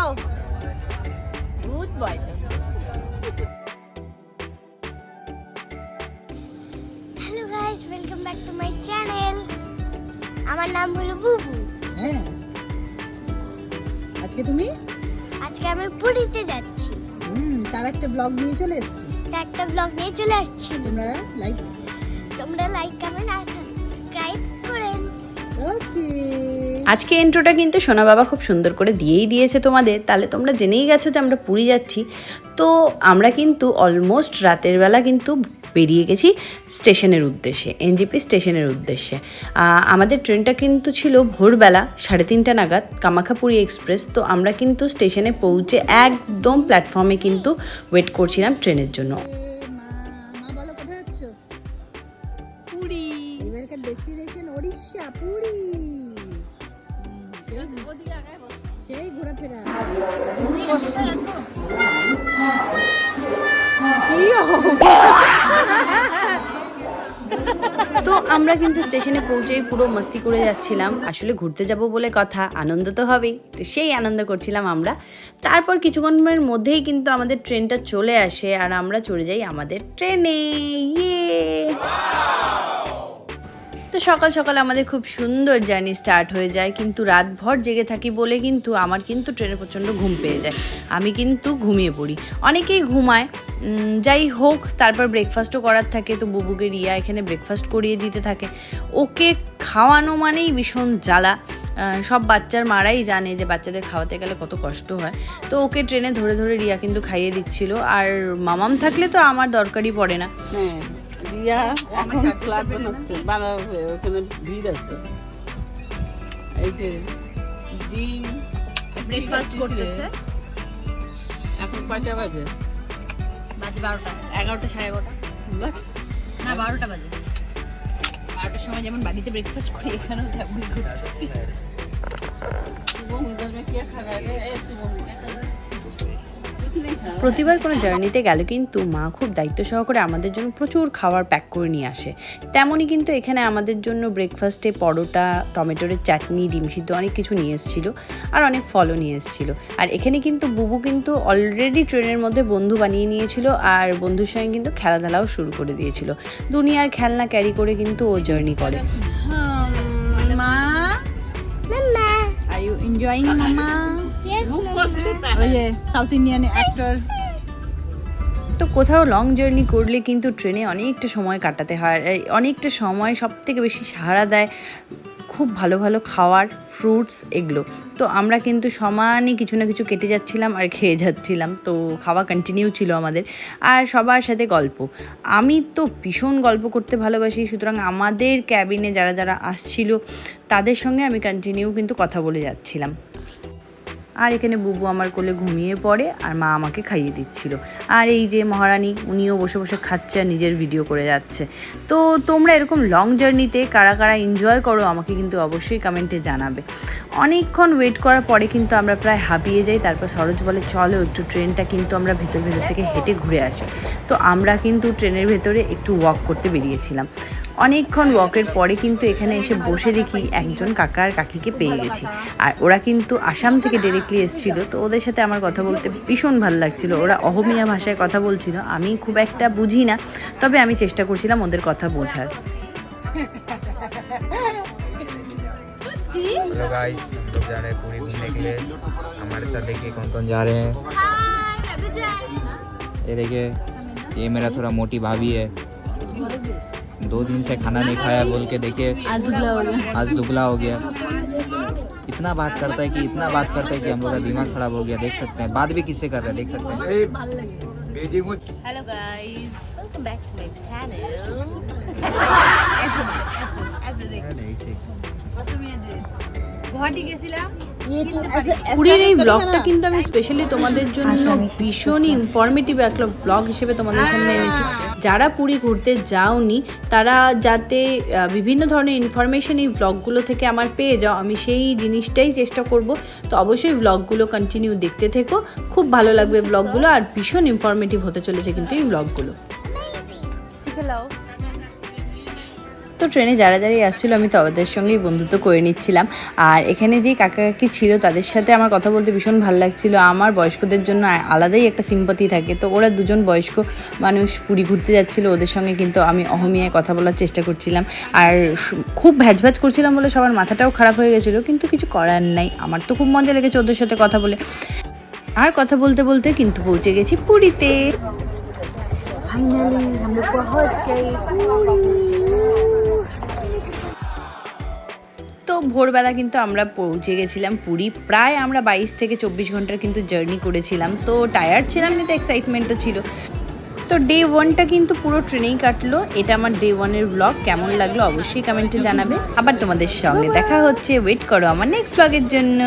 খাও ভূত ভয় তো। Hello guys, welcome back to my channel. আমার নাম হলো বুবু। হ্যাঁ, আজকে তুমি? আজকে আমি পুরীতে যাচ্ছি। তার একটা ব্লগ নিয়ে চলে এসেছি। একটা ব্লগ নিয়ে চলে আসছি। তোমরা লাইক কমেন্ট আর সাবস্ক্রাইব করেন। ওকে। আজকে ইন্ট্রোটা কিন্তু সোনা বাবা খুব সুন্দর করে দিয়েই দিয়েছে তোমাদের, তাহলে তোমরা জেনেই গেছো যে আমরা পুরী যাচ্ছি। তো আমরা কিন্তু অলমোস্ট রাতের বেলা কিন্তু বেরিয়ে গেছি স্টেশনের উদ্দেশ্যে, এনজেপি স্টেশনের উদ্দেশ্যে। আমাদের ট্রেনটা কিন্তু ছিল ভোরবেলা 3:30 নাগাদ, কামাখ্যাপুরী এক্সপ্রেস। তো আমরা কিন্তু স্টেশনে পৌঁছে একদম প্ল্যাটফর্মে কিন্তু ওয়েট করছিলাম ট্রেনের জন্য। মা বলো কোথায় যাচ্ছ? পুরী। এবারকার ডেস্টিনেশন ওড়িশা, পুরী। সেই ঘোরাফেরা। তো আমরা কিন্তু স্টেশনে পৌঁছেই পুরো মস্তি করে যাচ্ছিলাম। আসলে ঘুরতে যাব বলে কথা, আনন্দ তো হবেই, তো সেই আনন্দ করছিলাম আমরা। তারপর কিছুক্ষণের মধ্যেই কিন্তু আমাদের ট্রেনটা চলে আসে আর আমরা চলে যাই আমাদের ট্রেনে। তো সকাল সকাল আমাদের খুব সুন্দর জার্নি স্টার্ট হয়ে যায়, কিন্তু রাতভর জেগে থাকি বলে কিন্তু আমার কিন্তু ট্রেনে প্রচণ্ড ঘুম পেয়ে যায়। আমি কিন্তু ঘুমিয়ে পড়ি, অনেকেই ঘুমায়। যাই হোক, তারপর ব্রেকফাস্টও করার থাকে, তো বুবুকে রিয়া এখানে ব্রেকফাস্ট করিয়ে দিতে থাকে। ওকে খাওয়ানো মানেই ভীষণ জ্বালা। সব বাচ্চার মারাই জানে যে বাচ্চাদের খাওয়াতে গেলে কত কষ্ট হয়। তো ওকে ট্রেনে ধরে ধরে রিয়া কিন্তু খাইয়ে দিচ্ছিল, আর মামাম থাকলে তো আমার দরকারই পড়ে না। রিয়া এখন স্লাড বানাচ্ছে, বানাবে, ওখানে ভিড় আছে। এই যে ডিম ব্রেকফাস্ট করতেছে। এখন কয়টা বাজে? বাজে 12টা, 11টা, 11:30 না 12টা বাজে। 12টার সময় যেমন বাড়িতে ব্রেকফাস্ট করি, এখানেও তেমন করতেছি। শুভম ইধর মে কি খা রহা है? ए शुभम প্রতিবার কোনো জার্নিতে গেলে কিন্তু মা খুব দায়িত্ব সহকারে আমাদের জন্য প্রচুর খাবার প্যাক করে নিয়ে আসে। তেমনই কিন্তু এখানে আমাদের জন্য ব্রেকফাস্টে পরোটা, টমেটোর চাটনি, ডিম সিদ্ধ অনেক কিছু নিয়ে এসেছিলো, আর অনেক ফলও নিয়ে এসেছিলো। আর এখানে কিন্তু বুবু কিন্তু অলরেডি ট্রেনের মধ্যে বন্ধু বানিয়ে নিয়েছিল, আর বন্ধুর সঙ্গে কিন্তু খেলাধুলাও শুরু করে দিয়েছিল। দুনিয়ার খেলনা ক্যারি করে কিন্তু ও জার্নি করে। মা, মাম্মা, আর ইউ এনজয়িং মামা? ইয়েস মাম্মা। ওই যে সাউথ ইন্ডিয়ান অ্যাক্টর। তো কোথাও লং জার্নি করলে কিন্তু ট্রেনে অনেকটা সময় কাটাতে হয়, অনেকটা সময় সব থেকে বেশি সাহারা দেয় খুব ভালো ভালো খাওয়ার, ফ্রুটস, এগুলো। তো আমরা কিন্তু সমানই কিছু না কিছু কেটে যাচ্ছিলাম আর খেয়ে যাচ্ছিলাম। তো খাওয়া কন্টিনিউ ছিল আমাদের, আর সবার সাথে গল্প। আমি তো ভীষণ গল্প করতে ভালোবাসি, সুতরাং আমাদের ক্যাবিনে যারা যারা আসছিল তাদের সঙ্গে আমি কন্টিনিউ কিন্তু কথা বলে যাচ্ছিলাম। আর এখানে বুবু আমার কোলে ঘুমিয়ে পড়ে, আর মা আমাকে খাইয়ে দিচ্ছিল। আর এই যে মহারানী, উনিও বসে বসে খাচ্ছে আর নিজের ভিডিও করে যাচ্ছে। তো তোমরা এরকম লং জার্নিতে কারা কারা এনজয় করো আমাকে কিন্তু অবশ্যই কমেন্টে জানাবে। অনেকক্ষণ ওয়েট করার পরে কিন্তু আমরা প্রায় হাঁপিয়ে যাই। তারপর সরোজ বলে চলো একটু ট্রেনটা কিন্তু আমরা ভেতর থেকে হেঁটে ঘুরে আসি। তো আমরা কিন্তু ট্রেনের ভেতরে একটু ওয়াক করতে বেরিয়েছিলাম। অনেকক্ষণ ওয়াকের পরে কিন্তু এখানে এসে বসে দেখি একজন কাকা আর কাকিকে পেয়ে গেছি। আর ওরা কিন্তু আসাম থেকে ডিরেক্টলি এসেছিল। তো ওদের সাথে আমার কথা বলতে ভীষণ ভালো লাগছিল। ওরা অহমিয়া ভাষায় কথা বলছিল, আমি খুব একটা বুঝি না, তবে আমি চেষ্টা করছিলাম ওদের কথা বোঝার। हेलो गाइस, हम लोग जा रहे हैं पूरी घूमने के लिए। हमारे साथ देखिए कौन कौन जा रहे हैं। ये देखिए, ये मेरा थोड़ा मोटी भाभी है, 2 दिन से खाना नहीं खाया बोल के देखिए आज दुबला हो गया। इतना बात करता है कि हम लोग का दिमाग खराब हो गया। देख सकते हैं, बात भी किससे कर रहे हैं, देख सकते हैं। Hello guys, welcome back to my channel. Guwahati গেছিলাম। পুরীর এই ব্লগটা কিন্তু আমি স্পেশালি তোমাদের জন্য ভীষণই ইনফরমেটিভ একটা ব্লগ হিসেবে তোমাদের সামনে এনেছি। যারা পুরী ঘুরতে যাওনি তারা যাতে বিভিন্ন ধরনের ইনফরমেশন এই ব্লগগুলো থেকে আমার পেয়ে যাও, আমি সেই জিনিসটাই চেষ্টা করব। তো অবশ্যই ব্লগগুলো কন্টিনিউ দেখতে থেকো, খুব ভালো লাগবে ব্লগগুলো, আর ভীষণ ইনফরমেটিভ হতে চলেছে কিন্তু এই ব্লগগুলো। শিখে নাও। তো ট্রেনে যারা যারাই আসছিলো আমি তাদের সঙ্গেই বন্ধুত্ব করে নিচ্ছিলাম। আর এখানে যে কাকা কাকি ছিল তাদের সাথে আমার কথা বলতে ভীষণ ভালো লাগছিলো। আমার বয়স্কদের জন্য আলাদাই একটা সিম্পাথি থাকে, তো ওরা দুজন বয়স্ক মানুষ পুরী ঘুরতে যাচ্ছিলো, ওদের সঙ্গে কিন্তু আমি অহমিয়ায় কথা বলার চেষ্টা করছিলাম। আর খুব ভ্যাজ করছিলাম বলে সবার মাথাটাও খারাপ হয়ে গেছিলো, কিন্তু কিছু করার নাই। আমার তো খুব মজা লেগেছে ওদের সাথে কথা বলে। আর কথা বলতে বলতে কিন্তু পৌঁছে গেছি পুরীতে। फाइनली हम लोग पहुंच गए। তো ভোরবেলা কিন্তু আমরা পৌঁছে গেছিলাম পুরী। প্রায় আমরা 22 থেকে 24 ঘন্টার কিন্তু জার্নি করেছিলাম। তো টায়ার্ড ছিলাম না, তো এক্সাইটমেন্টও ছিল। তো ডে 1টা কিন্তু পুরো ট্রেনেই কাটলো। এটা আমার ডে 1-এর ব্লগ। কেমন লাগলো অবশ্যই কমেন্টে জানাবে। আবার তোমাদের সঙ্গে দেখা হচ্ছে, ওয়েট করো আমার নেক্সট ব্লগের জন্য।